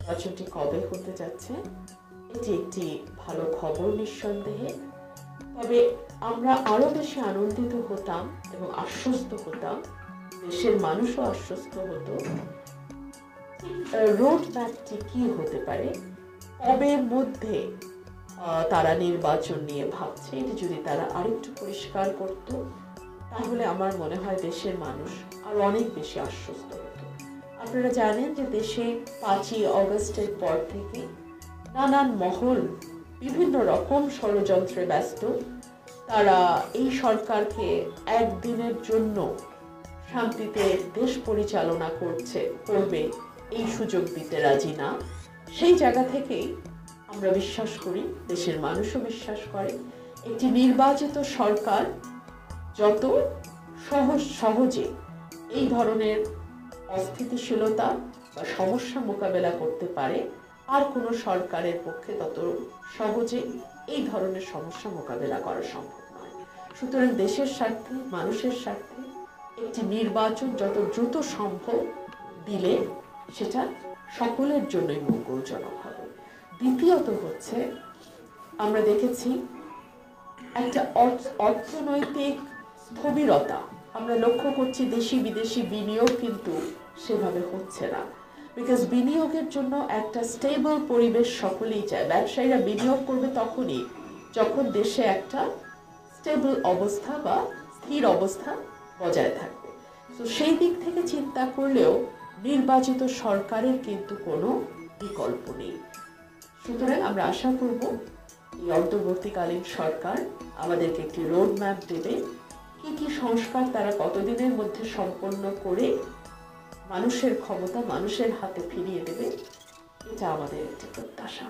নির্বাচনটি কবে হতে যাচ্ছে এটি একটি ভালো খবর নিঃসন্দেহে। তবে আমরা আরো বেশি আনন্দিত হতাম এবং আশ্বস্ত হতাম, দেশের মানুষও আশ্বস্ত হতো রোড ম্যাপটি কি হতে পারে, কবের মধ্যে তারা নির্বাচন নিয়ে ভাবছে, এটি যদি তারা আরেকটু পরিষ্কার করত তাহলে আমার মনে হয় দেশের মানুষ আরো অনেক বেশি আশ্বস্ত হতো। আপনারা জানেন যে দেশে 5ই অগস্টের পর থেকে নানান মহল বিভিন্ন রকম ষড়যন্ত্রে ব্যস্ত। তারা এই সরকারকে একদিনের জন্য শান্তিতে দেশ পরিচালনা করবে এই সুযোগ দিতে রাজি না। সেই জায়গা থেকেই আমরা বিশ্বাস করি, দেশের মানুষও বিশ্বাস করে, একটি নির্বাচিত সরকার যত সহজে এই ধরনের অস্থিতিশীলতা বা সমস্যা মোকাবেলা করতে পারে, আর কোনো সরকারের পক্ষে তত সহজে এই ধরনের সমস্যা মোকাবেলা করা সম্ভব নয়। সুতরাং দেশের স্বার্থে, মানুষের স্বার্থে একটি নির্বাচন যত দ্রুত সম্ভব দিলে সেটা সকলের জন্যই মঙ্গলজনক হবে। দ্বিতীয়ত হচ্ছে, আমরা দেখেছি একটা অর্থনৈতিক স্থবিরতা আমরা লক্ষ্য করছি, দেশি বিদেশি বিনিয়োগ কিন্তু সেভাবে হচ্ছে না। বিকজ বিনিয়োগের জন্য একটা স্টেবল পরিবেশ সকলেই চায়। ব্যবসায়ীরা বিনিয়োগ করবে তখনই যখন দেশে একটা স্টেবল অবস্থা বা স্থির অবস্থা বজায় থাকবে। তো সেই দিক থেকে চিন্তা করলেও নির্বাচিত সরকারের কিন্তু কোনো বিকল্প নেই। সুতরাং আমরা আশা করব এই অন্তর্বর্তীকালীন সরকার আমাদেরকে একটি রোড ম্যাপ দেবে, কি কি সংস্কার তারা কতদিনের মধ্যে সম্পন্ন করে মানুষের ক্ষমতা মানুষের হাতে ফিরিয়ে দেবে, এটা আমাদের একটি প্রত্যাশা।